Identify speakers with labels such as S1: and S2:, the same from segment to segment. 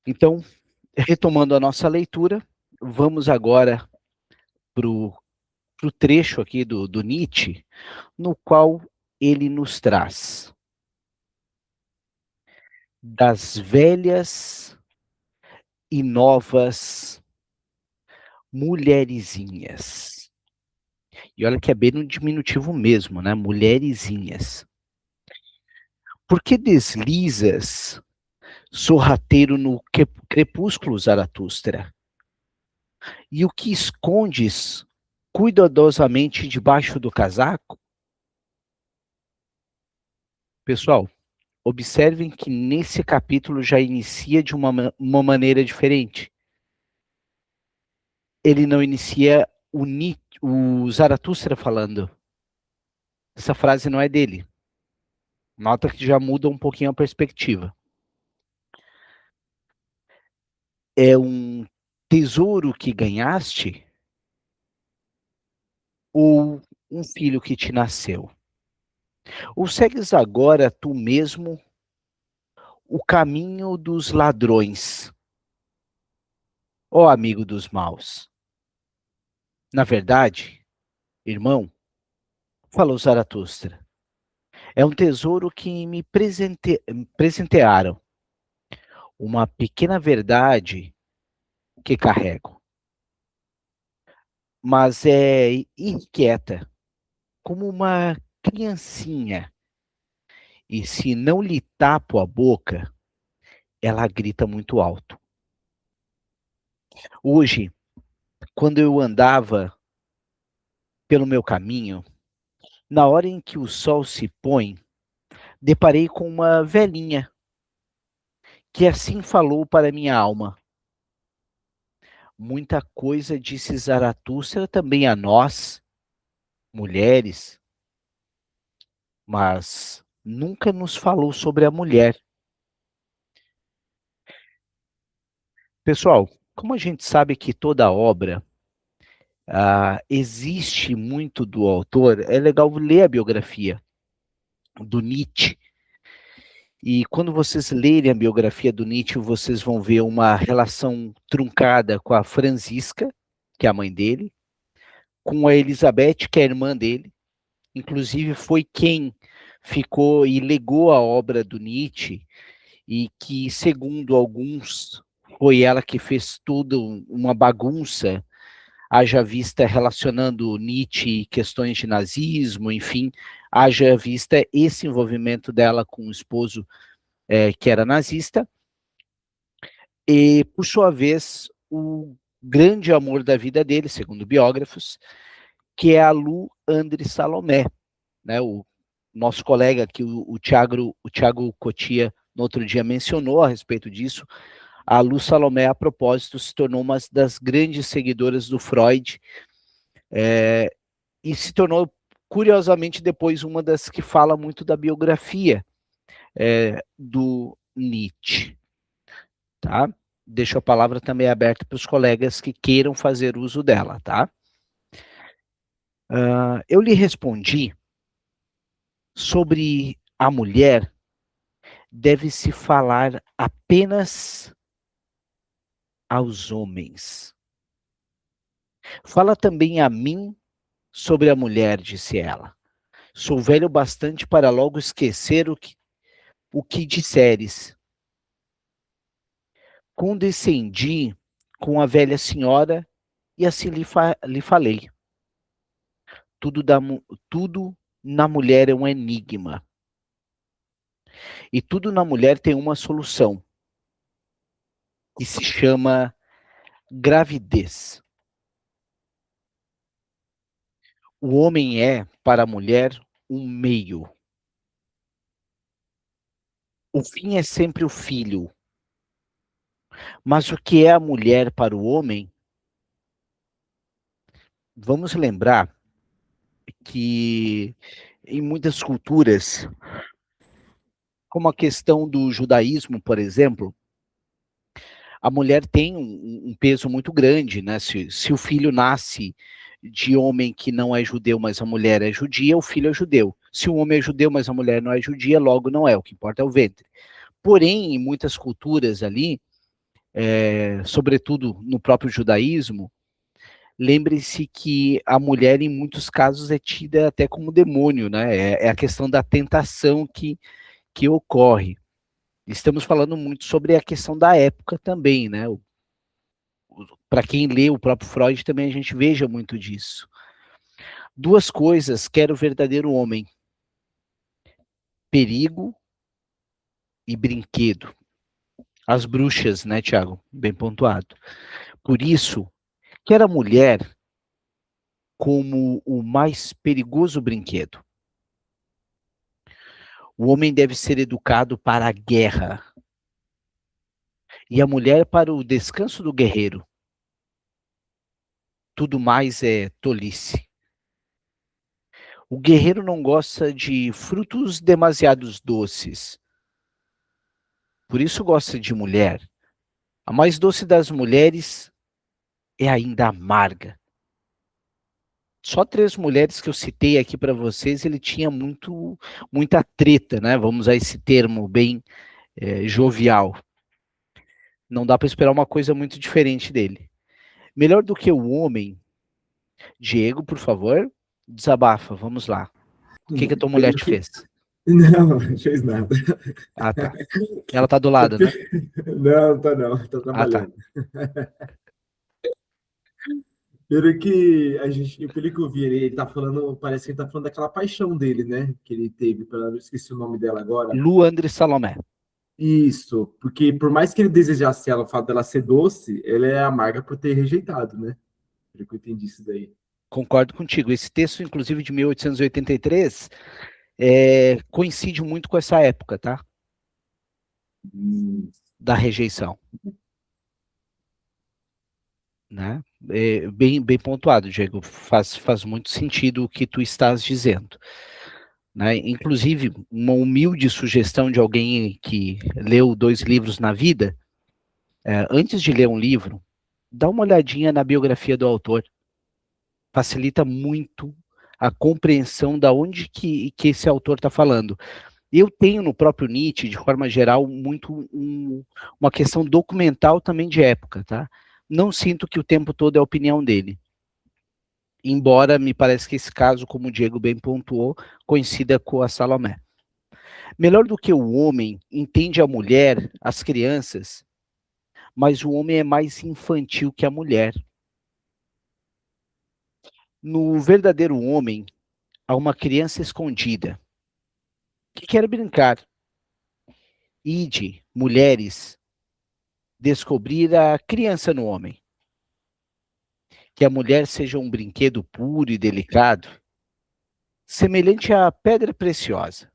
S1: Então, retomando a nossa leitura, vamos agora para o trecho aqui do Nietzsche, no qual ele nos traz das velhas e novas mulherzinhas. E olha que é bem no diminutivo mesmo, né? Mulherzinhas. Por que deslizas, sorrateiro no crepúsculo, Zaratustra? E o que escondes cuidadosamente debaixo do casaco? Pessoal, observem que nesse capítulo já inicia de uma maneira diferente. Ele não inicia o Zaratustra falando. Essa frase não é dele. Nota que já muda um pouquinho a perspectiva. É um tesouro que ganhaste ou um filho que te nasceu? Ou segues agora tu mesmo o caminho dos ladrões, ó amigo dos maus? Na verdade, irmão, falou Zaratustra, é um tesouro que me presentearam, uma pequena verdade que carrego, mas é inquieta, como uma criancinha, e se não lhe tapo a boca, ela grita muito alto. Hoje, quando eu andava pelo meu caminho, na hora em que o sol se põe, deparei com uma velhinha que assim falou para minha alma. Muita coisa disse Zaratustra também a nós, mulheres, mas nunca nos falou sobre a mulher. Pessoal, como a gente sabe que toda obra existe muito do autor, é legal ler a biografia do Nietzsche. E quando vocês lerem a biografia do Nietzsche, vocês vão ver uma relação truncada com a Franziska, que é a mãe dele, com a Elizabeth, que é a irmã dele. Inclusive foi quem ficou e legou a obra do Nietzsche, e que, segundo alguns, foi ela que fez tudo uma bagunça, haja vista relacionando Nietzsche e questões de nazismo, enfim, haja vista esse envolvimento dela com o esposo que era nazista, e, por sua vez, o grande amor da vida dele, segundo biógrafos, que é a Lu André Salomé, né, o nosso colega que o Thiago Cotia no outro dia mencionou a respeito disso. A Lu Salomé, a propósito, se tornou uma das grandes seguidoras do Freud, e se tornou, curiosamente, depois uma das que fala muito da biografia do Nietzsche. Tá? Deixo a palavra também aberta para os colegas que queiram fazer uso dela, tá? Eu lhe respondi sobre a mulher deve-se falar apenas aos homens. Fala também a mim sobre a mulher, disse ela. Sou velho bastante para logo esquecer o que disseres. Condescendi com a velha senhora e assim lhe falei. Tudo na mulher é um enigma. E tudo na mulher tem uma solução, que se chama gravidez. O homem é, para a mulher, um meio. O fim é sempre o filho. Mas o que é a mulher para o homem? Vamos lembrar que em muitas culturas, como a questão do judaísmo, por exemplo, a mulher tem um peso muito grande, né? Se o filho nasce de homem que não é judeu, mas a mulher é judia, o filho é judeu. Se o homem é judeu, mas a mulher não é judia, logo não é. O que importa é o ventre. Porém, em muitas culturas ali, sobretudo no próprio judaísmo, lembre-se que a mulher, em muitos casos, é tida até como demônio, né? É a questão da tentação que ocorre. Estamos falando muito sobre a questão da época também, né? Para quem lê o próprio Freud, também a gente veja muito disso. Duas coisas quer o verdadeiro homem: perigo e brinquedo. As bruxas, né, Tiago? Bem pontuado. Por isso, quer a mulher como o mais perigoso brinquedo. O homem deve ser educado para a guerra e a mulher para o descanso do guerreiro. Tudo mais é tolice. O guerreiro não gosta de frutos demasiados doces. Por isso gosta de mulher. A mais doce das mulheres é ainda amarga. Só 3 mulheres que eu citei aqui para vocês, ele tinha muita treta, né? Vamos usar esse termo bem jovial. Não dá para esperar uma coisa muito diferente dele. Melhor do que o homem, Diego, por favor, desabafa, vamos lá. O que a tua mulher
S2: Pelo
S1: te
S2: que...
S1: fez?
S2: Não, não fez nada.
S1: Ah, tá. Ela tá do lado, né?
S2: Não, tá não, tá
S1: Ah, tá.
S2: trabalhando. Pelo que a gente, pelo que eu vi, ele tá falando, parece que ele tá falando daquela paixão dele, né? Que ele teve, eu esqueci o nome dela agora.
S1: Lu André Salomé.
S2: Isso, porque por mais que ele desejasse ela, o fato dela ser doce, ela é amarga por ter rejeitado, né? Pelo que eu entendi isso daí.
S1: Concordo contigo. Esse texto, inclusive, de 1883, coincide muito com essa época, tá? Da rejeição. Né? Bem pontuado, Diego. Faz muito sentido o que tu estás dizendo. Né? Inclusive, uma humilde sugestão de alguém que leu 2 livros na vida, antes de ler um livro, dá uma olhadinha na biografia do autor. Facilita muito a compreensão da onde que esse autor está falando. Eu tenho no próprio Nietzsche, de forma geral, muito uma questão documental também de época, tá? Não sinto que o tempo todo é a opinião dele. Embora me parece que esse caso, como o Diego bem pontuou, coincida com a Salomé. Melhor do que o homem entende a mulher, as crianças, mas o homem é mais infantil que a mulher. No verdadeiro homem, há uma criança escondida que quer brincar. Ide, mulheres, descobrir a criança no homem. Que a mulher seja um brinquedo puro e delicado, semelhante à pedra preciosa,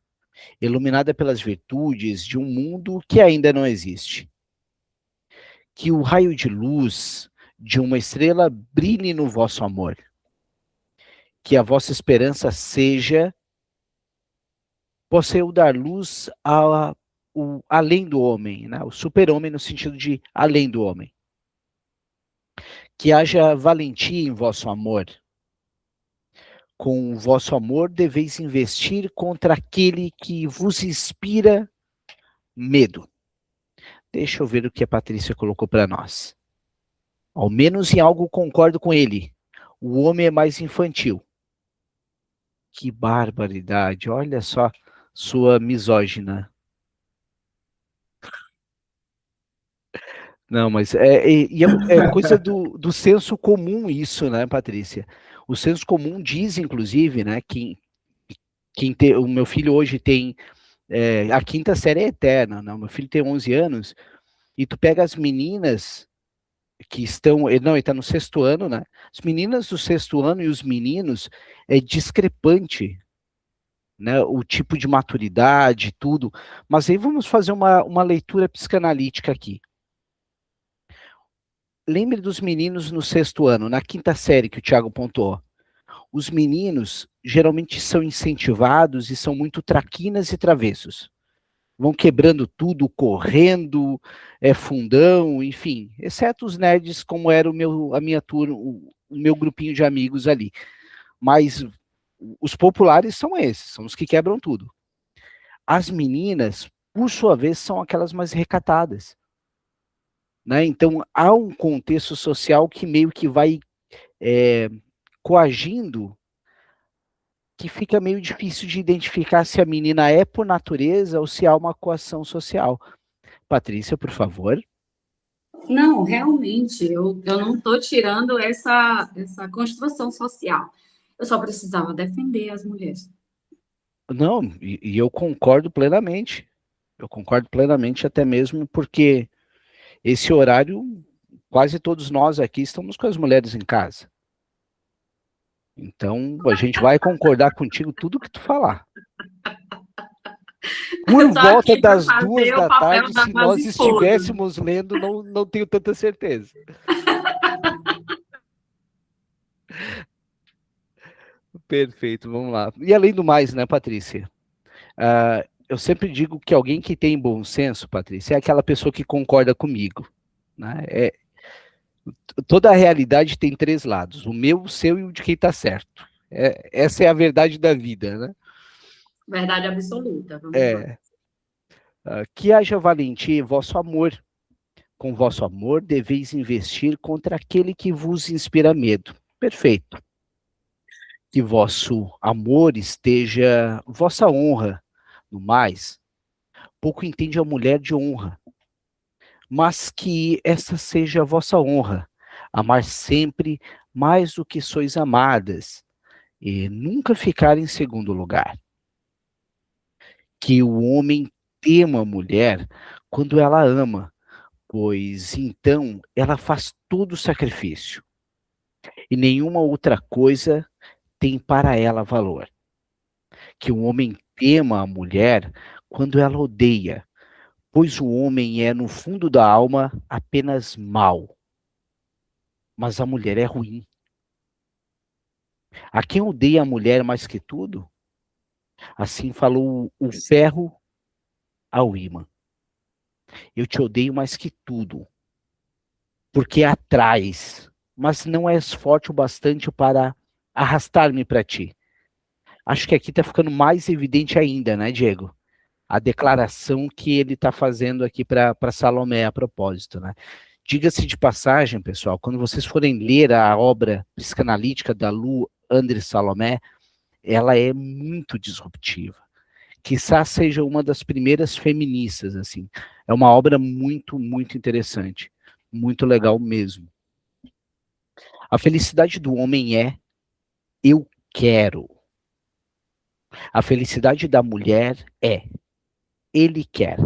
S1: iluminada pelas virtudes de um mundo que ainda não existe. Que o raio de luz de uma estrela brilhe no vosso amor. Que a vossa esperança possa eu dar luz além do homem, né? O super-homem no sentido de além do homem. Que haja valentia em vosso amor. Com o vosso amor deveis investir contra aquele que vos inspira medo. Deixa eu ver o que a Patrícia colocou para nós. Ao menos em algo concordo com ele. O homem é mais infantil. Que barbaridade, olha só sua misógina. Não, mas é coisa do senso comum isso, né, Patrícia? O senso comum diz, inclusive, né, que o meu filho hoje tem, a quinta série é eterna, né? O meu filho tem 11 anos, e tu pega as meninas que estão, ele está no 6º ano, né? As meninas do 6º ano e os meninos, é discrepante, né? O tipo de maturidade, tudo. Mas aí vamos fazer uma leitura psicanalítica aqui. Lembre dos meninos no 6º ano, na quinta série que o Thiago pontuou. Os meninos geralmente são incentivados e são muito traquinas e travessos. Vão quebrando tudo, correndo, fundão, enfim, exceto os nerds, como era a minha turma, o meu grupinho de amigos ali. Mas os populares são esses, são os que quebram tudo. As meninas, por sua vez, são aquelas mais recatadas. né? Então, há um contexto social que meio que vai coagindo, que fica meio difícil de identificar se a menina é por natureza ou se há uma coação social. Patrícia, por favor.
S3: Não, realmente, eu não estou tirando essa construção social. Eu só precisava defender as mulheres.
S1: Não, e eu concordo plenamente. Eu concordo plenamente, até mesmo porque esse horário, quase todos nós aqui estamos com as mulheres em casa. Então, a gente vai concordar contigo tudo que tu falar. Por
S3: Eu tô
S1: volta
S3: aqui para
S1: das 2
S3: fazer o
S1: da
S3: papel
S1: tarde, se
S3: das
S1: nós
S3: esposas.
S1: estivéssemos lendo, não tenho tanta certeza. Perfeito, vamos lá. E além do mais, né, Patrícia? Eu sempre digo que alguém que tem bom senso, Patrícia, é aquela pessoa que concorda comigo. Né? Toda a realidade tem 3 lados: o meu, o seu e o de quem está certo. Essa é a verdade da vida, né?
S3: Verdade absoluta, vamos lá.
S1: Que haja valentia em vosso amor. Com vosso amor deveis investir contra aquele que vos inspira medo. Perfeito. Que vosso amor esteja vossa honra. No mais, pouco entende a mulher de honra, mas que essa seja a vossa honra. Amar sempre mais do que sois amadas, e nunca ficar em segundo lugar. Que o homem tema a mulher quando ela ama, pois então ela faz todo o sacrifício, e nenhuma outra coisa tem para ela valor. Que o homem tema a mulher quando ela odeia, pois o homem é, no fundo da alma, apenas mau, mas a mulher é ruim. A quem odeia a mulher mais que tudo, assim falou o ferro ao ímã. Eu te odeio mais que tudo, porque atrás, mas não és forte o bastante para arrastar-me para ti. Acho que aqui está ficando mais evidente ainda, né, Diego? A declaração que ele está fazendo aqui para Salomé a propósito, né? Diga-se de passagem, pessoal, quando vocês forem ler a obra psicanalítica da Lu André Salomé, ela é muito disruptiva. Quizá seja uma das primeiras feministas, assim. É uma obra muito, muito interessante. Muito legal mesmo. A felicidade do homem é eu quero. A felicidade da mulher é ele quer.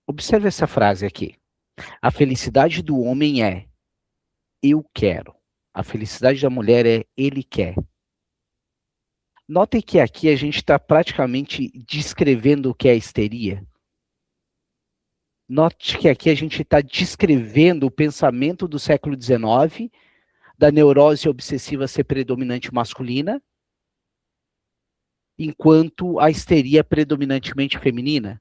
S1: Observe essa frase aqui. A felicidade do homem é eu quero. A felicidade da mulher é ele quer. Notem que aqui a gente está praticamente descrevendo o que é a histeria. Note que aqui a gente está descrevendo o pensamento do século XIX, da neurose obsessiva ser predominante masculina, enquanto a histeria é predominantemente feminina.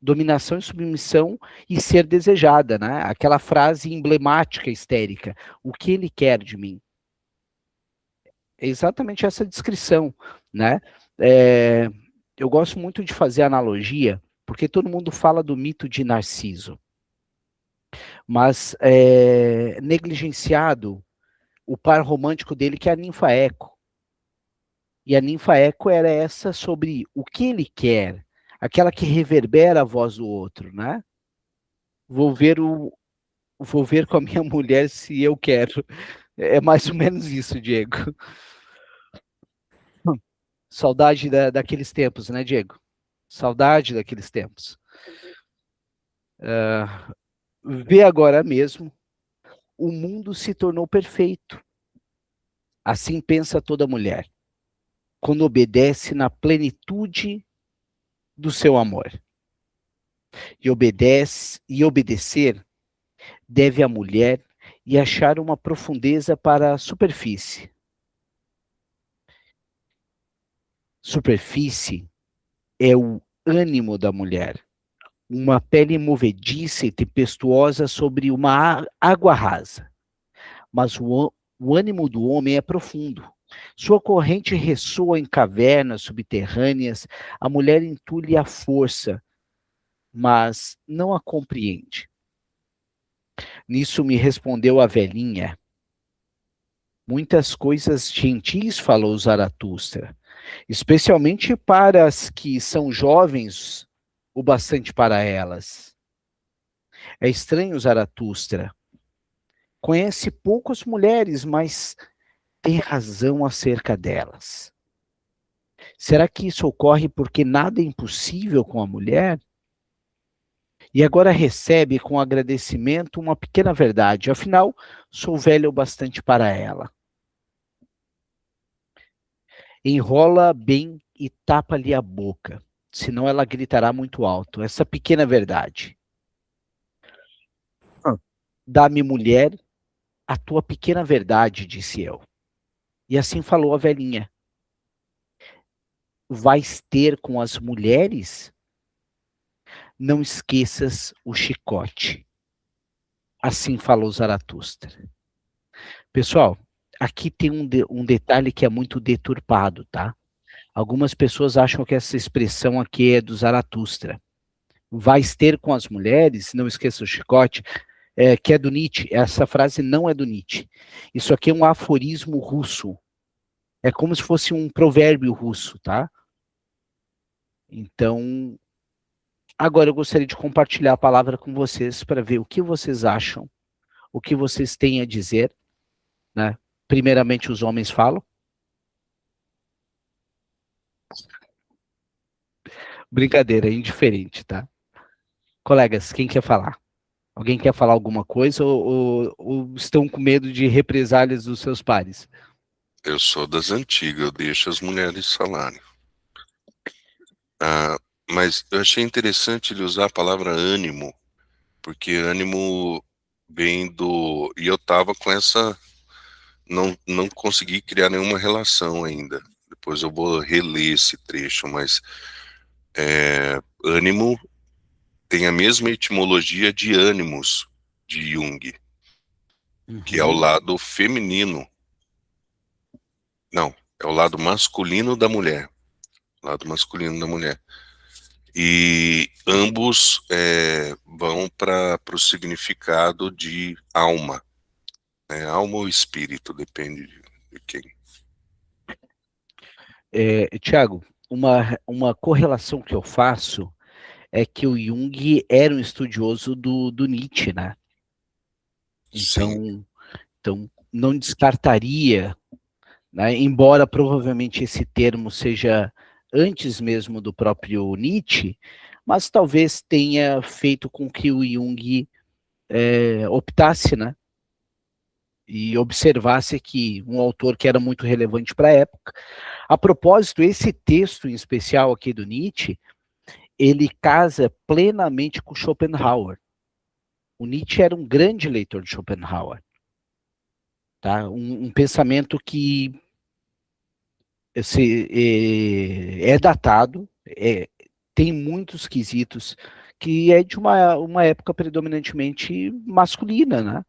S1: Dominação e submissão e ser desejada, né? Aquela frase emblemática histérica. O que ele quer de mim? É exatamente essa descrição, né? Eu gosto muito de fazer analogia, porque todo mundo fala do mito de Narciso, mas negligenciado o par romântico dele, que é a ninfa Eco. E a ninfa Eco era essa sobre o que ele quer, aquela que reverbera a voz do outro, né? Vou ver com a minha mulher se eu quero. É mais ou menos isso, Diego. Saudade daqueles tempos, né, Diego? Saudade daqueles tempos. Vê agora mesmo, o mundo se tornou perfeito. Assim pensa toda mulher, quando obedece na plenitude do seu amor. E obedecer deve a mulher e achar uma profundeza para a superfície. Superfície é o ânimo da mulher, uma pele movediça e tempestuosa sobre uma água rasa. Mas o ânimo do homem é profundo. Sua corrente ressoa em cavernas subterrâneas, a mulher entulha a força mas não a compreende. Nisso me respondeu a velhinha: muitas coisas gentis falou Zaratustra, especialmente para as que são jovens o bastante para elas. É estranho, Zaratustra. Conhece poucas mulheres, mas tem razão acerca delas. Será que isso ocorre porque nada é impossível com a mulher? E agora recebe com agradecimento uma pequena verdade. Afinal, sou velho o bastante para ela. Enrola bem e tapa-lhe a boca, senão ela gritará muito alto. Essa pequena verdade. Dá-me, mulher, a tua pequena verdade, disse eu. E assim falou a velhinha. Vais ter com as mulheres? Não esqueças o chicote. Assim falou Zaratustra. Pessoal, aqui tem um detalhe que é muito deturpado, tá? Algumas pessoas acham que essa expressão aqui é do Zaratustra. Vais ter com as mulheres, não esqueça o chicote, que é do Nietzsche. Essa frase não é do Nietzsche. Isso aqui é um aforismo russo. É como se fosse um provérbio russo, tá? Então, agora eu gostaria de compartilhar a palavra com vocês para ver o que vocês acham, o que vocês têm a dizer, né? Primeiramente, os homens falam. Brincadeira, é indiferente, tá? Colegas, quem quer falar? Alguém quer falar alguma coisa ou estão com medo de represálias dos seus pares?
S4: Eu sou das antigas, eu deixo as mulheres falarem. Mas eu achei interessante ele usar a palavra ânimo, porque ânimo vem do... E eu tava com essa... Não consegui criar nenhuma relação ainda. Depois eu vou reler esse trecho, mas ânimo tem a mesma etimologia de ânimos, de Jung, que é o lado feminino. Não, é o lado masculino da mulher. Lado masculino da mulher. E ambos vão para o significado de alma. Alma ou espírito, depende de quem.
S1: Tiago, uma correlação que eu faço é que o Jung era um estudioso do Nietzsche, né? Então não descartaria, né, embora provavelmente esse termo seja antes mesmo do próprio Nietzsche, mas talvez tenha feito com que o Jung optasse, né, e observasse que um autor que era muito relevante para a época. A propósito, esse texto em especial aqui do Nietzsche, ele casa plenamente com Schopenhauer. O Nietzsche era um grande leitor de Schopenhauer. Tá? Um pensamento que é datado, tem muitos quesitos, que é de uma época predominantemente masculina, né?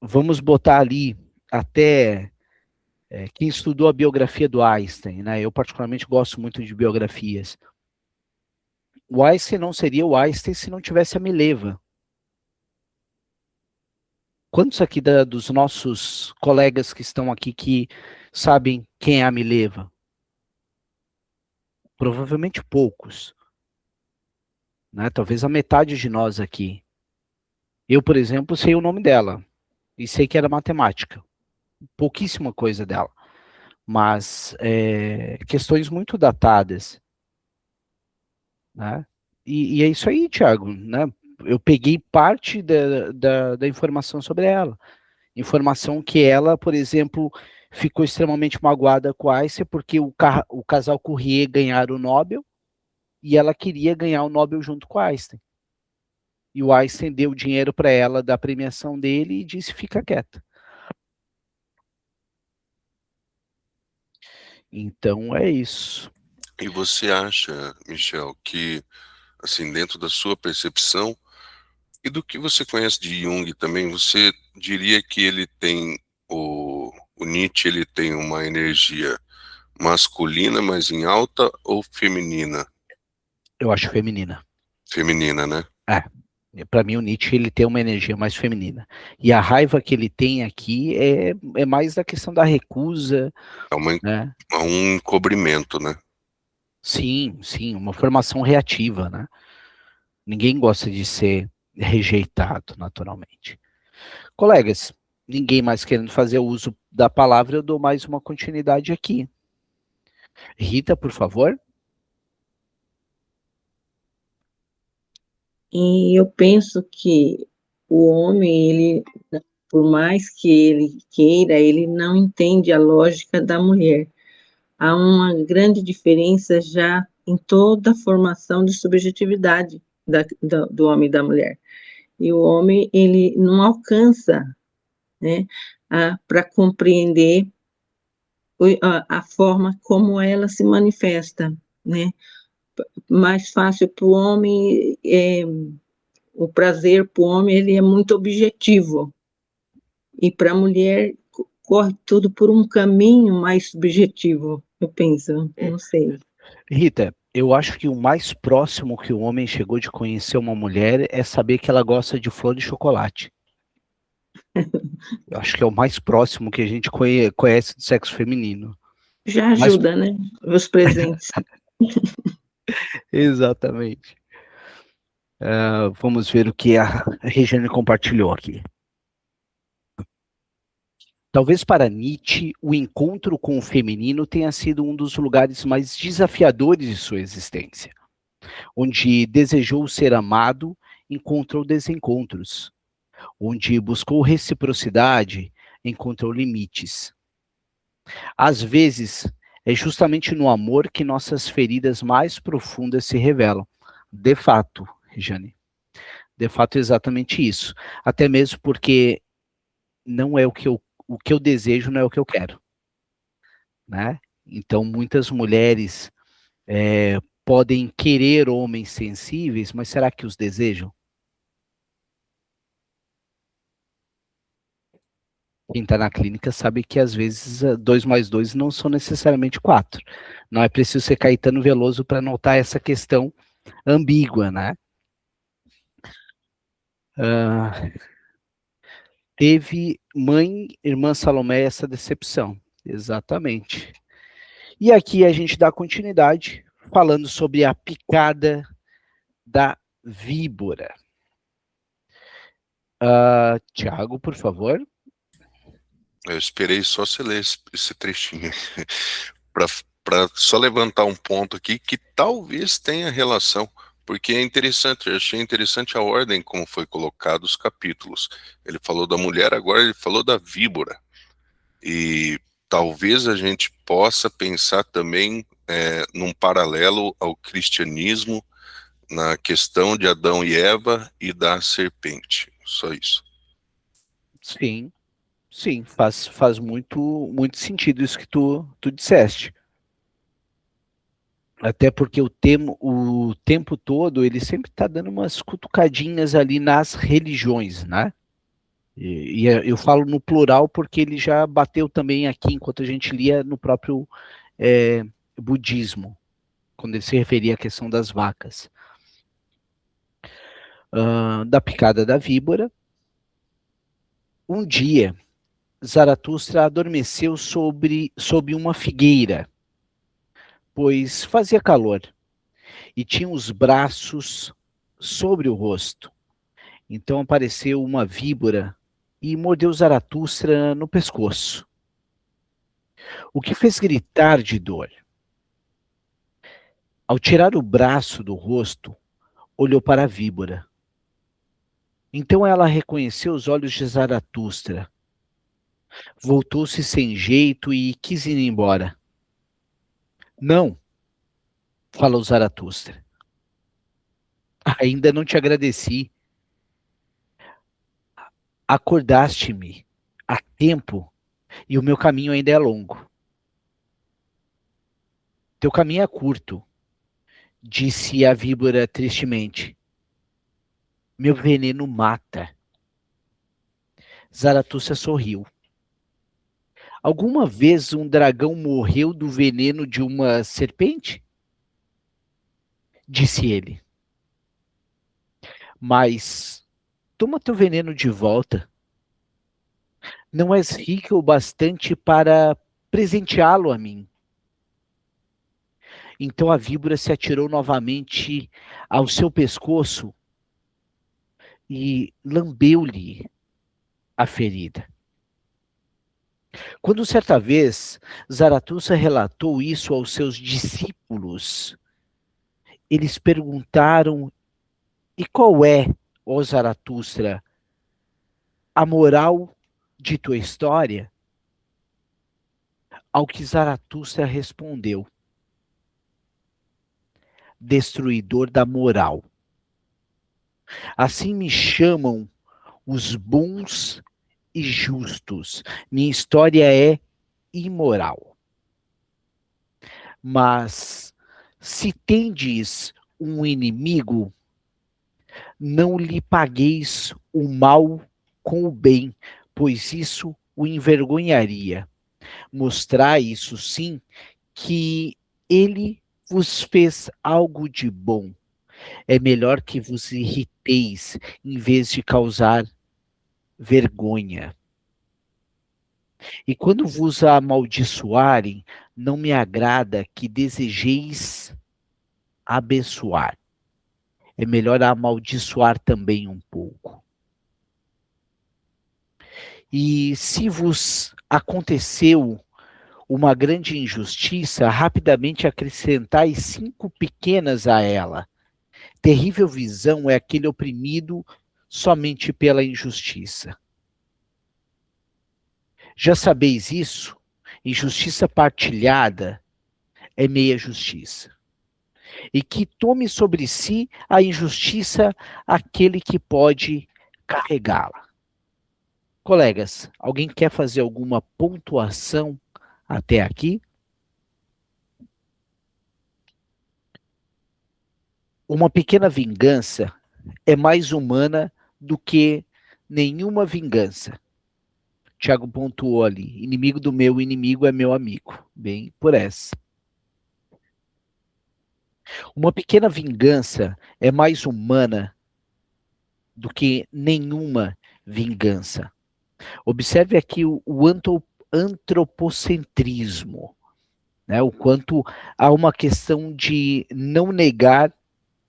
S1: Vamos botar ali até quem estudou a biografia do Einstein, né? Eu particularmente gosto muito de biografias. O Einstein não seria o Einstein se não tivesse a Mileva. Quantos aqui dos nossos colegas que estão aqui que sabem quem é a Mileva? Provavelmente poucos. Né? Talvez a metade de nós aqui. Eu, por exemplo, sei o nome dela. E sei que era matemática. Pouquíssima coisa dela. Mas questões muito datadas. Né? E é isso aí, Thiago. Né? Eu peguei parte da informação sobre ela. Informação que ela, por exemplo, ficou extremamente magoada com a Einstein porque o casal Curie ganharam o Nobel e ela queria ganhar o Nobel junto com a Einstein. E o Einstein deu dinheiro para ela da premiação dele e disse, fica quieta. Então é isso.
S4: E você acha, Michel, que, assim, dentro da sua percepção e do que você conhece de Jung também, você diria que ele tem, o Nietzsche, ele tem uma energia masculina, mas em alta, ou feminina?
S1: Eu acho feminina.
S4: Feminina, né?
S1: Para mim, o Nietzsche ele tem uma energia mais feminina. E a raiva que ele tem aqui é mais da questão da recusa, né?
S4: É um encobrimento, né?
S1: Sim, sim, uma formação reativa, né? Ninguém gosta de ser rejeitado, naturalmente. Colegas, ninguém mais querendo fazer uso da palavra, eu dou mais uma continuidade aqui. Rita, por favor.
S5: E eu penso que o homem, ele, por mais que ele queira, ele não entende a lógica da mulher. Há uma grande diferença já em toda a formação de subjetividade do homem e da mulher. E o homem, ele não alcança, né, para compreender a forma como ela se manifesta, né? Mais fácil para o homem, o prazer para o homem, ele é muito objetivo, e para a mulher corre tudo por um caminho mais subjetivo, eu penso, não sei.
S1: Rita, eu acho que o mais próximo que o homem chegou de conhecer uma mulher é saber que ela gosta de flor de chocolate. Eu acho que é o mais próximo que a gente conhece do sexo feminino.
S5: Já ajuda, né? Os presentes.
S1: Exatamente. Vamos ver o que a Regiane compartilhou aqui. Talvez para Nietzsche, o encontro com o feminino tenha sido um dos lugares mais desafiadores de sua existência. Onde desejou ser amado, encontrou desencontros. Onde buscou reciprocidade, encontrou limites. Às vezes, é justamente no amor que nossas feridas mais profundas se revelam. De fato, Regiane. De fato, é exatamente isso. Até mesmo porque não é o que eu desejo, não é o que eu quero. Né? Então, muitas mulheres podem querer homens sensíveis, mas será que os desejam? Quem está na clínica sabe que às vezes 2 mais 2 não são necessariamente 4. Não é preciso ser Caetano Veloso para notar essa questão ambígua, né? Teve mãe, irmã Salomé, essa decepção. Exatamente. E aqui a gente dá continuidade falando sobre a picada da víbora. Tiago, por favor.
S4: Eu esperei só você ler esse trechinho para só levantar um ponto aqui que talvez tenha relação, porque é interessante, eu achei interessante a ordem como foi colocado os capítulos. Ele falou da mulher, agora ele falou da víbora. E talvez a gente possa pensar também num paralelo ao cristianismo, na questão de Adão e Eva e da serpente. Só isso.
S1: Sim, sim, faz muito sentido isso que tu disseste. Até porque o tempo todo ele sempre está dando umas cutucadinhas ali nas religiões, né? E eu falo no plural porque ele já bateu também aqui, enquanto a gente lia no próprio budismo, quando ele se referia à questão das vacas. Da picada da víbora. Um dia, Zaratustra adormeceu sob uma figueira, pois fazia calor, e tinha os braços sobre o rosto. Então apareceu uma víbora e mordeu Zaratustra no pescoço, o que fez gritar de dor. Ao tirar o braço do rosto, olhou para a víbora. Então ela reconheceu os olhos de Zaratustra. Voltou-se sem jeito e quis ir embora. Não, falou Zaratustra. Ainda não te agradeci. Acordaste-me a tempo e o meu caminho ainda é longo. Teu caminho é curto, disse a víbora tristemente. Meu veneno mata. Zaratustra sorriu. Alguma vez um dragão morreu do veneno de uma serpente? disse ele. Mas toma teu veneno de volta. Não és rica o bastante para presenteá-lo a mim. Então a víbora se atirou novamente ao seu pescoço e lambeu-lhe a ferida. Quando certa vez Zaratustra relatou isso aos seus discípulos, eles perguntaram: e qual é, ó Zaratustra, a moral de tua história? Ao que Zaratustra respondeu: destruidor da moral. Assim me chamam os bons e justos. Minha história é imoral. Mas se tendes um inimigo, não lhe pagueis o mal com o bem, pois isso o envergonharia. Mostrai, isso sim, que ele vos fez algo de bom. É melhor que vos irriteis, em vez de causar vergonha. E quando vos amaldiçoarem, não me agrada que desejeis abençoar. É melhor amaldiçoar também um pouco. E se vos aconteceu uma grande injustiça, rapidamente acrescentai 5 pequenas a ela. Terrível visão é aquele oprimido somente pela injustiça. Já sabeis isso? Injustiça partilhada é meia justiça. E que tome sobre si a injustiça aquele que pode carregá-la. Colegas, alguém quer fazer alguma pontuação até aqui? Uma pequena vingança é mais humana do que nenhuma vingança. Tiago pontuou ali: inimigo do meu inimigo é meu amigo. Bem por essa. Uma pequena vingança é mais humana do que nenhuma vingança. Observe aqui o antropocentrismo, né? O quanto há uma questão de não negar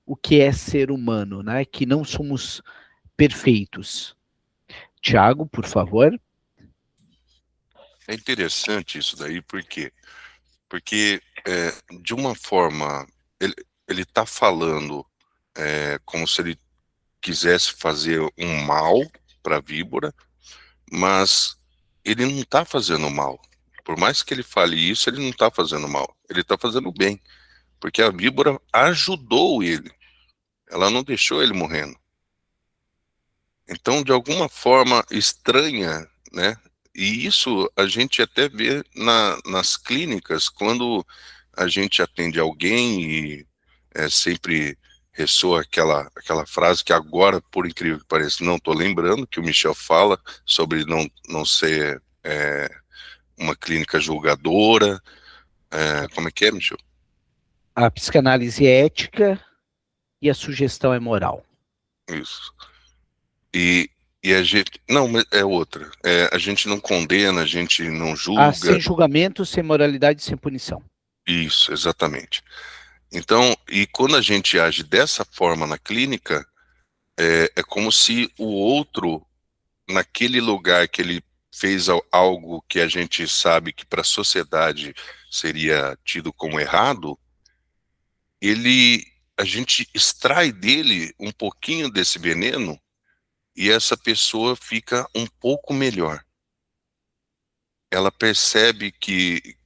S1: o que é ser humano, né? Que não somos perfeitos. Tiago, por favor.
S4: É interessante isso daí, por quê? Porque, de uma forma, ele está falando como se ele quisesse fazer um mal para a víbora, mas ele não está fazendo mal. Por mais que ele fale isso, ele não está fazendo mal. Ele está fazendo bem, porque a víbora ajudou ele. Ela não deixou ele morrendo. Então, de alguma forma estranha, né? E isso a gente até vê nas clínicas, quando a gente atende alguém e sempre ressoa aquela frase que agora, por incrível que pareça, não estou lembrando, que o Michel fala sobre não ser uma clínica julgadora. Como é que é, Michel?
S1: A psicanálise é ética e a sugestão é moral.
S4: Isso. E a gente... Não, mas é outra. A gente não condena, a gente não julga.
S1: Sem julgamento, sem moralidade, sem punição.
S4: Isso, exatamente. Então, e quando a gente age dessa forma na clínica, é como se o outro, naquele lugar que ele fez algo que a gente sabe que para a sociedade seria tido como errado, a gente extrai dele um pouquinho desse veneno e essa pessoa fica um pouco melhor. Ela percebe que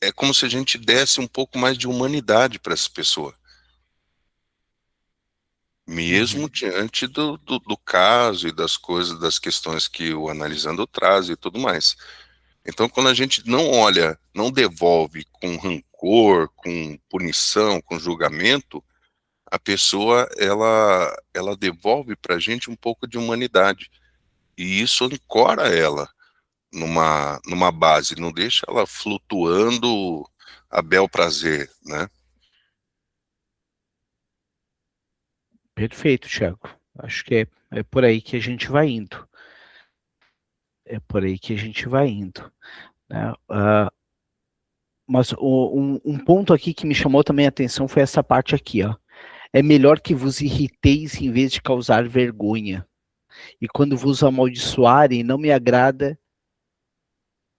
S4: é como se a gente desse um pouco mais de humanidade para essa pessoa. Mesmo diante do caso e das coisas, das questões que o analisando traz e tudo mais. Então, quando a gente não olha, não devolve com rancor, com punição, com julgamento, a pessoa, ela devolve para a gente um pouco de humanidade. E isso ancora ela numa base, não deixa ela flutuando a bel prazer, né?
S1: Perfeito, Thiago. Acho que é por aí que a gente vai indo. É por aí que a gente vai indo, né? Mas um ponto aqui que me chamou também a atenção foi essa parte aqui, ó. É melhor que vos irriteis em vez de causar vergonha. E quando vos amaldiçoarem, não me agrada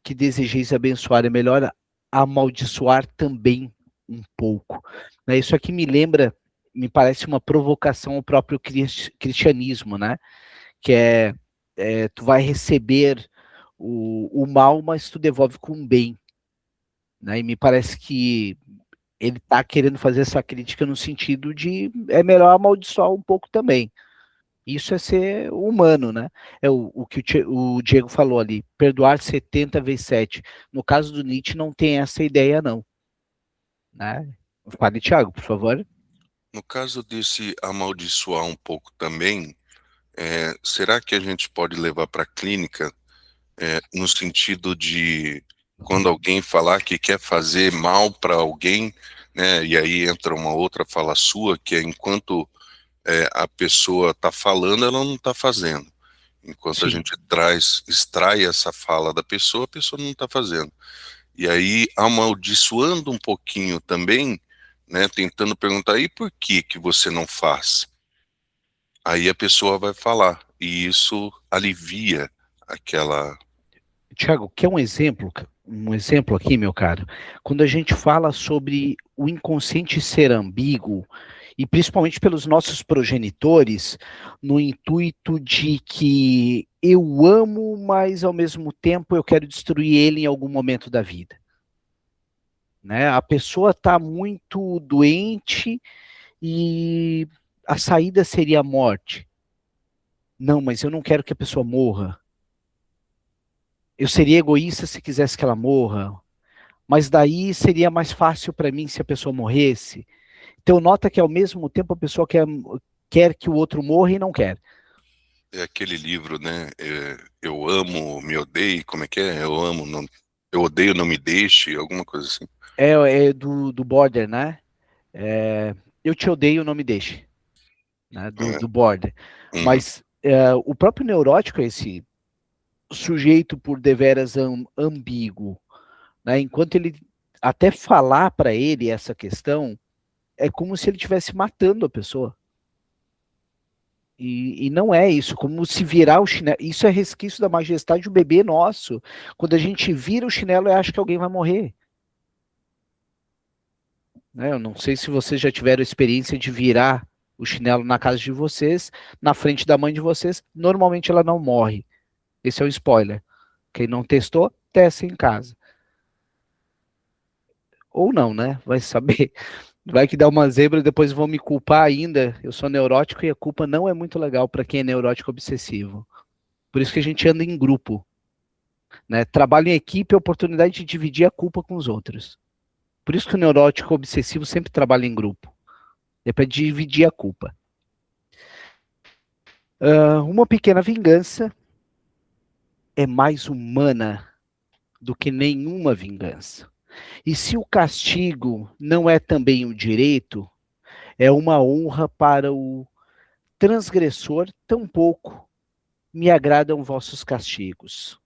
S1: que desejeis abençoar. É melhor amaldiçoar também um pouco. Né? Isso aqui me parece uma provocação ao próprio cristianismo, né? Que tu vai receber o mal, mas tu devolve com o bem. Né? E me parece que ele está querendo fazer essa crítica no sentido de é melhor amaldiçoar um pouco também. Isso é ser humano, né? É o que o Diego falou ali, perdoar 70 vezes 7. No caso do Nietzsche não tem essa ideia não. Né? Fale, Thiago, por favor.
S4: No caso desse amaldiçoar um pouco também, será que a gente pode levar para a clínica no sentido de quando alguém falar que quer fazer mal para alguém, né, e aí entra uma outra fala sua, que é enquanto a pessoa está falando, ela não está fazendo. Enquanto a
S1: Sim.
S4: gente extrai essa fala da pessoa, a pessoa não está fazendo. E aí, amaldiçoando um pouquinho também, né, tentando perguntar, e por que que você não faz? Aí a pessoa vai falar, e isso alivia aquela...
S1: Tiago, quer um exemplo? Um exemplo aqui, meu caro. Quando a gente fala sobre o inconsciente ser ambíguo, e principalmente pelos nossos progenitores, no intuito de que eu amo, mas ao mesmo tempo eu quero destruir ele em algum momento da vida. Né? A pessoa está muito doente e a saída seria a morte. Não, mas eu não quero que a pessoa morra. Eu seria egoísta se quisesse que ela morra, mas daí seria mais fácil para mim se a pessoa morresse. Então nota que ao mesmo tempo a pessoa quer que o outro morra e não quer.
S4: É aquele livro, né? Eu amo, me odeio, como é que é? Eu amo, não, eu odeio, não me deixe, alguma coisa assim.
S1: É do Border, né? Eu te odeio, não me deixe. Né? Do Border.
S4: Uhum.
S1: Mas o próprio neurótico é esse sujeito por deveras ambíguo. Né? Enquanto ele até falar para ele essa questão, é como se ele estivesse matando a pessoa. E não é isso, como se virar o chinelo. Isso é resquício da majestade do bebê nosso. Quando a gente vira o chinelo, eu acho que alguém vai morrer. Né? Eu não sei se vocês já tiveram experiência de virar o chinelo na casa de vocês, na frente da mãe de vocês. Normalmente ela não morre. Esse é um spoiler. Quem não testou, testa em casa. Ou não, né? Vai saber. Vai que dá uma zebra e depois vão me culpar ainda. Eu sou neurótico e a culpa não é muito legal para quem é neurótico obsessivo. Por isso que a gente anda em grupo. Né? Trabalho em equipe é a oportunidade de dividir a culpa com os outros. Por isso que o neurótico obsessivo sempre trabalha em grupo. É para dividir a culpa. Uma pequena vingança é mais humana do que nenhuma vingança. E se o castigo não é também um direito, é uma honra para o transgressor, tampouco me agradam vossos castigos.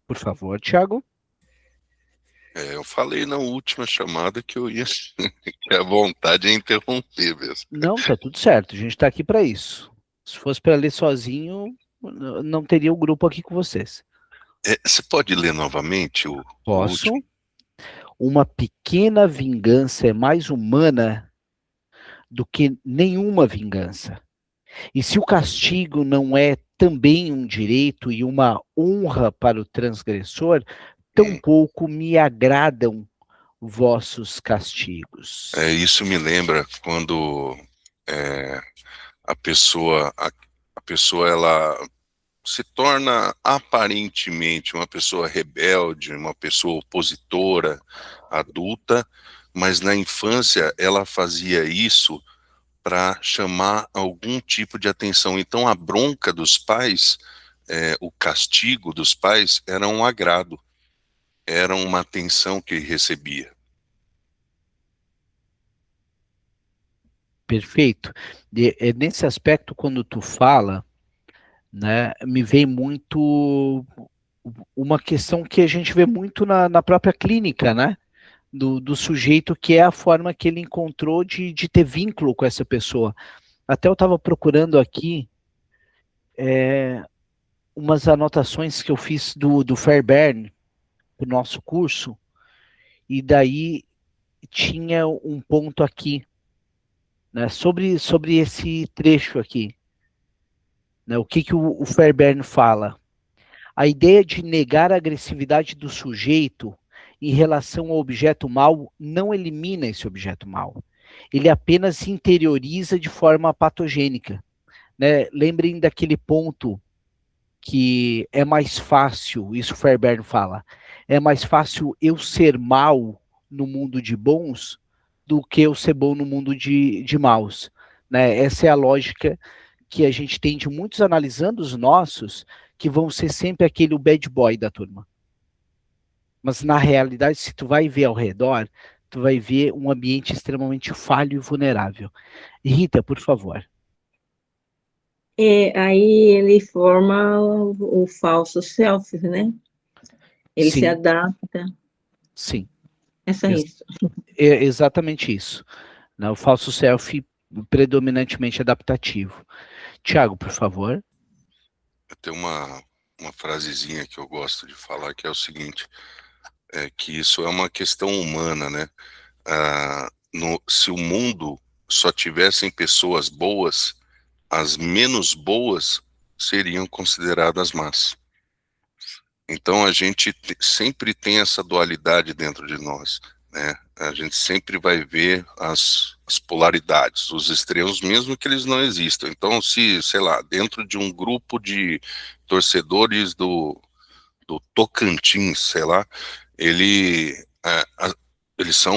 S1: Por favor, Tiago.
S4: Eu falei na última chamada que eu ia, que a vontade é interromper mesmo.
S1: Não, tá tudo certo, a gente tá aqui para isso. Se fosse para ler sozinho, não teria o grupo aqui com vocês.
S4: Você pode ler novamente o último?
S1: Posso? Uma pequena vingança é mais humana do que nenhuma vingança. E se o castigo não é também um direito e uma honra para o transgressor, tampouco me agradam vossos castigos.
S4: Isso me lembra quando a pessoa ela se torna aparentemente uma pessoa rebelde, uma pessoa opositora, adulta, mas na infância ela fazia isso para chamar algum tipo de atenção. Então a bronca dos pais, o castigo dos pais era um agrado, era uma atenção que recebia.
S1: Perfeito. Nesse aspecto, quando tu fala, né, me vem muito uma questão que a gente vê muito na própria clínica, né? Do sujeito, que é a forma que ele encontrou de ter vínculo com essa pessoa. Até eu estava procurando aqui umas anotações que eu fiz do Fairbairn, do nosso curso, e daí tinha um ponto aqui, né, sobre esse trecho aqui. Né, o que o Fairbairn fala? A ideia de negar a agressividade do sujeito em relação ao objeto mal não elimina esse objeto mal. Ele apenas interioriza de forma patogênica. Né? Lembrem daquele ponto que é mais fácil, isso o Fairbairn fala, é mais fácil eu ser mal no mundo de bons do que eu ser bom no mundo de maus. Né? Essa é a lógica que a gente tem de muitos analisando os nossos, que vão ser sempre aquele bad boy da turma. Mas na realidade, se tu vai ver ao redor, tu vai ver um ambiente extremamente falho e vulnerável. Rita, por favor.
S5: Aí ele forma o falso self, né? Ele
S1: Sim.
S5: se adapta.
S1: Sim.
S5: É só isso.
S1: É exatamente isso. Né? O falso self predominantemente adaptativo. Tiago, por favor.
S4: Tem uma frasezinha que eu gosto de falar, que é o seguinte, que isso é uma questão humana, né? Se o mundo só tivessem pessoas boas, as menos boas seriam consideradas más. Então a gente sempre tem essa dualidade dentro de nós, né? A gente sempre vai ver as polaridades, os extremos, mesmo que eles não existam. Então, se, sei lá, dentro de um grupo de torcedores do Tocantins, sei lá, eles são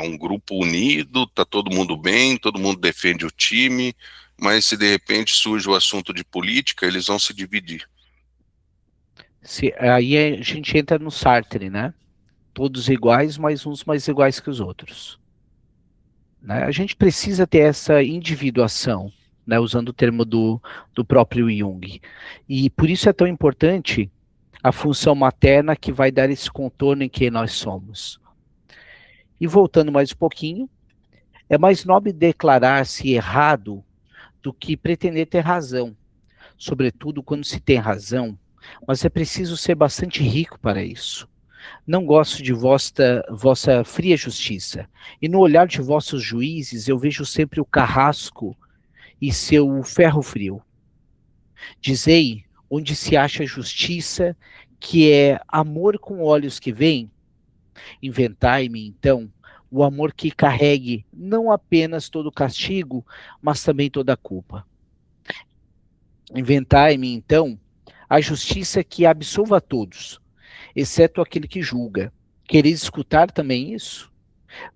S4: um grupo unido, tá todo mundo bem, todo mundo defende o time, mas se de repente surge o assunto de política, eles vão se dividir.
S1: Aí a gente entra no Sartre, né? Todos iguais, mas uns mais iguais que os outros. Né? A gente precisa ter essa individuação, né? Usando o termo do próprio Jung. E por isso é tão importante a função materna, que vai dar esse contorno em quem nós somos. E voltando mais um pouquinho, é mais nobre declarar-se errado do que pretender ter razão, sobretudo quando se tem razão, mas é preciso ser bastante rico para isso. Não gosto de vossa fria justiça, e no olhar de vossos juízes eu vejo sempre o carrasco e seu ferro frio. Dizei onde se acha justiça, que é amor com olhos que vêm. Inventai-me, então, o amor que carregue não apenas todo o castigo, mas também toda a culpa. Inventai-me, então, a justiça que absolva a todos, exceto aquele que julga. Quereis escutar também isso?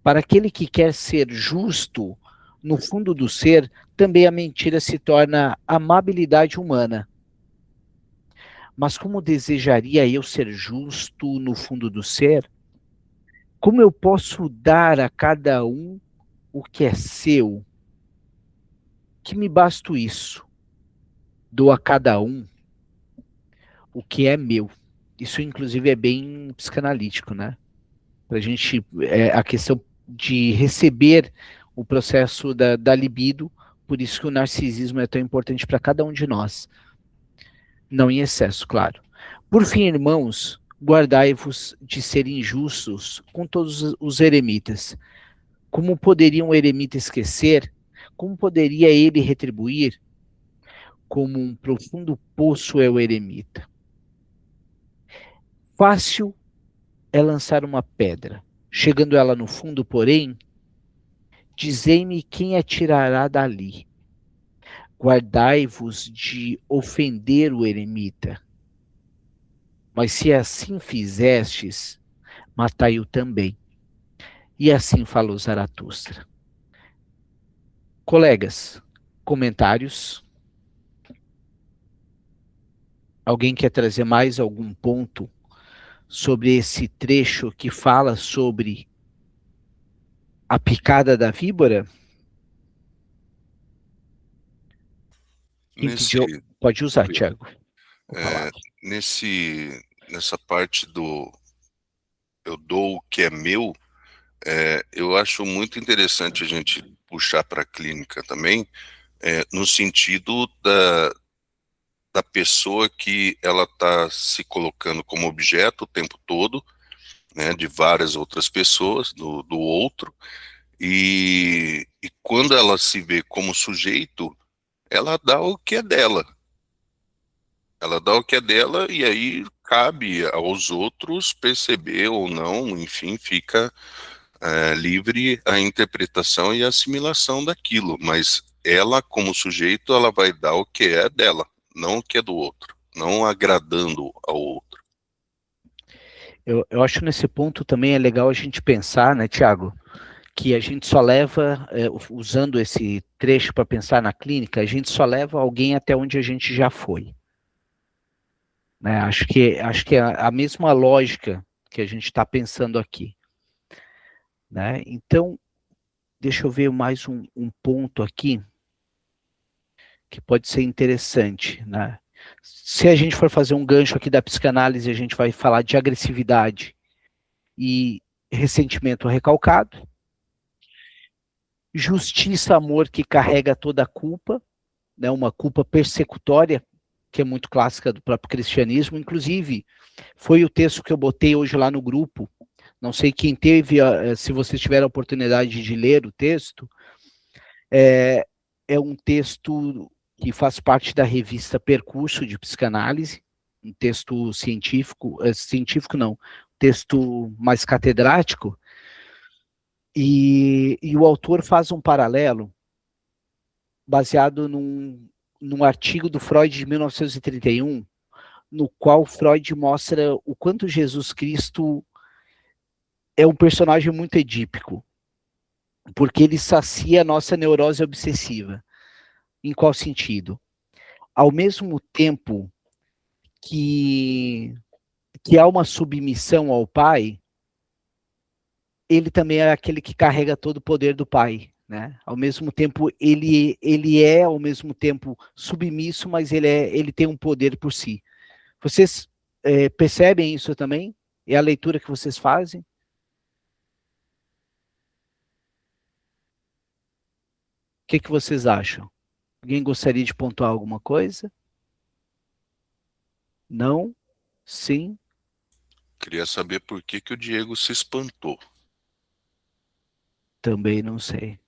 S1: Para aquele que quer ser justo, no fundo do ser, também a mentira se torna amabilidade humana. Mas como desejaria eu ser justo no fundo do ser? Como eu posso dar a cada um o que é seu? Que me basta isso. Dou a cada um o que é meu. Isso, inclusive, é bem psicanalítico, né? Pra gente, a questão de receber o processo da libido, por isso que o narcisismo é tão importante para cada um de nós. Não em excesso, claro. Por fim, irmãos, guardai-vos de serem injustos com todos os eremitas. Como poderia um eremita esquecer? Como poderia ele retribuir? Como um profundo poço é o eremita. Fácil é lançar uma pedra. Chegando ela no fundo, porém, dizei-me quem a tirará dali. Guardai-vos de ofender o eremita. Mas se assim fizestes, matai-o também. E assim falou Zaratustra. Colegas, comentários? Alguém quer trazer mais algum ponto sobre esse trecho que fala sobre a picada da víbora? Quem
S4: nesse,
S1: pediu, pode usar,
S4: Will,
S1: Tiago.
S4: nessa parte do eu dou o que é meu, eu acho muito interessante a gente puxar para a clínica também, no sentido da pessoa que ela está se colocando como objeto o tempo todo, né, de várias outras pessoas, do outro, e quando ela se vê como sujeito, ela dá o que é dela. Ela dá o que é dela e aí cabe aos outros perceber ou não, enfim, fica livre a interpretação e a assimilação daquilo, mas ela, como sujeito, ela vai dar o que é dela, não o que é do outro, não agradando ao outro.
S1: Eu acho nesse ponto também é legal a gente pensar, né, Tiago, que a gente só leva, usando esse trecho para pensar na clínica, a gente só leva alguém até onde a gente já foi. Né? Acho que é a mesma lógica que a gente está pensando aqui. Né? Então, deixa eu ver mais um ponto aqui que pode ser interessante. Né? Se a gente for fazer um gancho aqui da psicanálise, a gente vai falar de agressividade e ressentimento recalcado, justiça, amor que carrega toda a culpa, né, uma culpa persecutória, que é muito clássica do próprio cristianismo, inclusive foi o texto que eu botei hoje lá no grupo, não sei quem teve, se vocês tiveram a oportunidade de ler o texto, é um texto que faz parte da revista Percurso de Psicanálise, um texto científico não, texto mais catedrático, e o autor faz um paralelo baseado num artigo do Freud de 1931, no qual Freud mostra o quanto Jesus Cristo é um personagem muito edípico, porque ele sacia a nossa neurose obsessiva. Em qual sentido? Ao mesmo tempo que há uma submissão ao Pai, ele também é aquele que carrega todo o poder do Pai. Né? Ao mesmo tempo, ele é ao mesmo tempo submisso, mas ele tem um poder por si. Vocês percebem isso também? É a leitura que vocês fazem? O que vocês acham? Alguém gostaria de pontuar alguma coisa? Não? Sim?
S4: Queria saber por que o Diego se espantou.
S1: Também não sei.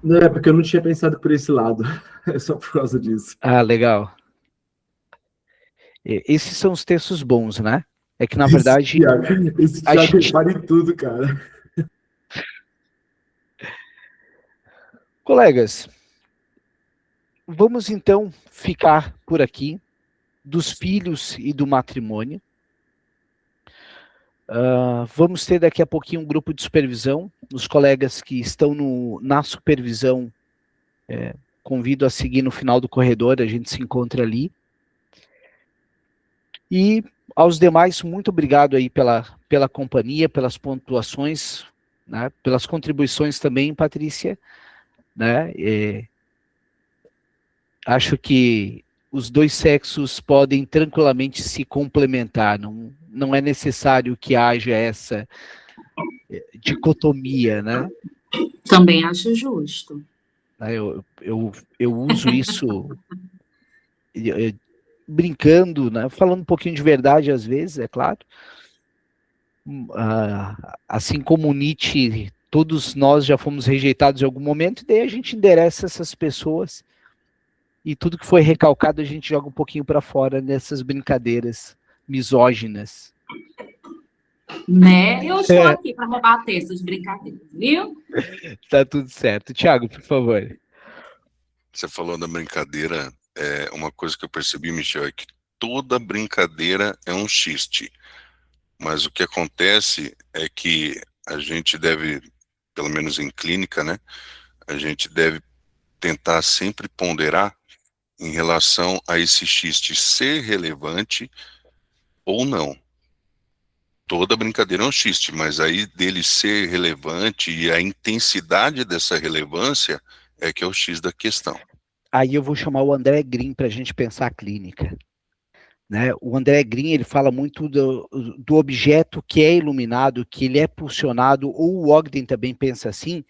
S2: Não, é porque eu não tinha pensado por esse lado. É só por causa disso.
S1: Ah, legal. Esses são os textos bons, né? É que, na verdade...
S2: Esse Thiago repara em tudo, cara.
S1: Colegas, vamos então ficar por aqui dos filhos e do matrimônio. Vamos ter daqui a pouquinho um grupo de supervisão. Os colegas que estão na supervisão, convido a seguir no final do corredor, a gente se encontra ali. E aos demais, muito obrigado aí pela companhia, pelas pontuações, né, pelas contribuições também, Patrícia. Né, acho que os dois sexos podem tranquilamente se complementar, não é necessário que haja essa dicotomia, né?
S3: Também acho justo.
S1: Eu uso isso brincando, né? Falando um pouquinho de verdade às vezes, é claro. Assim como Nietzsche, todos nós já fomos rejeitados em algum momento, e daí a gente endereça essas pessoas e tudo que foi recalcado a gente joga um pouquinho para fora nessas brincadeiras misóginas.
S3: Né? Eu estou aqui para rebater essas brincadeiras, viu?
S1: Tá tudo certo. Tiago, por favor.
S4: Você falou da brincadeira, uma coisa que eu percebi, Michel, é que toda brincadeira é um xiste. Mas o que acontece é que a gente deve, pelo menos em clínica, né, a gente deve tentar sempre ponderar em relação a esse xiste ser relevante ou não. Toda brincadeira é um xiste, mas aí dele ser relevante e a intensidade dessa relevância é que é o X da questão.
S1: Aí eu vou chamar o André Green para a gente pensar a clínica. Né? O André Green, ele fala muito do objeto que é iluminado, que ele é pulsionado, ou o Ogden também pensa assim,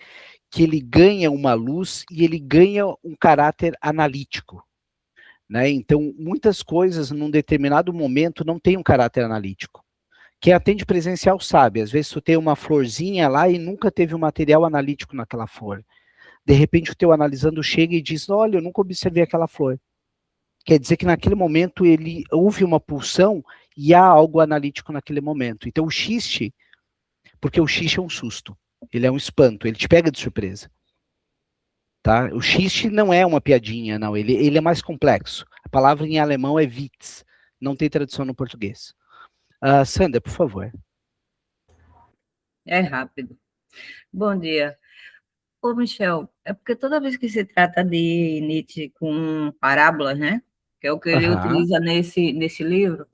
S1: que ele ganha uma luz e ele ganha um caráter analítico. Né? Então, muitas coisas, num determinado momento, não tem um caráter analítico. Quem atende presencial sabe, às vezes tu tem uma florzinha lá e nunca teve um material analítico naquela flor. De repente o teu analisando chega e diz, olha, eu nunca observei aquela flor. Quer dizer que naquele momento houve uma pulsão e há algo analítico naquele momento. Então o xiste, porque o xiste é um susto, ele é um espanto, ele te pega de surpresa. Tá? O xiste não é uma piadinha, não, ele é mais complexo. A palavra em alemão é Witz, não tem tradução no português. Sandra, por favor.
S6: É rápido. Bom dia. Ô, Michel, é porque toda vez que se trata de Nietzsche com parábolas, né? Que é o que ele utiliza nesse livro,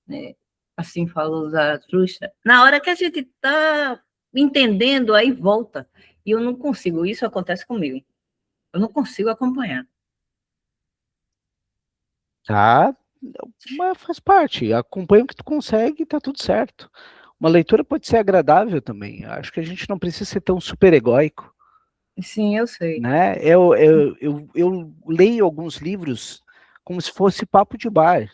S6: né? Assim falou Zaratustra. Na hora que a gente está entendendo, aí volta. E eu não consigo, isso acontece comigo. Eu não consigo acompanhar.
S1: Tá, mas faz parte. Acompanha o que tu consegue e tá tudo certo. Uma leitura pode ser agradável também. Acho que a gente não precisa ser tão super egóico.
S6: Sim, eu sei.
S1: Né? Eu leio alguns livros como se fosse papo de bar.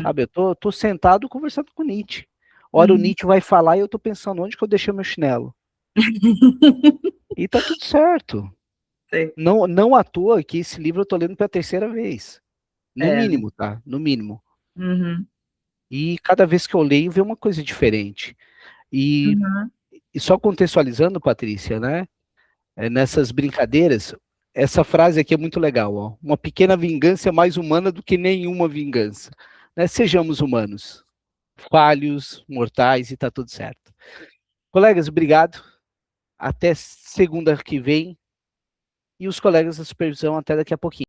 S1: Sabe? Eu tô sentado conversando com o Nietzsche. Ora, o Nietzsche vai falar e eu tô pensando onde que eu deixei meu chinelo. E tá tudo certo.
S6: Sei.
S1: Não à toa que esse livro eu tô lendo pela terceira vez. No mínimo, tá? No mínimo.
S6: Uhum.
S1: E cada vez que eu leio, vê uma coisa diferente. E só contextualizando, Patrícia, né? Nessas brincadeiras, essa frase aqui é muito legal, ó. Uma pequena vingança é mais humana do que nenhuma vingança. Né? Sejamos humanos, falhos, mortais, e tá tudo certo. Colegas, obrigado. Até segunda que vem. E os colegas da supervisão, até daqui a pouquinho.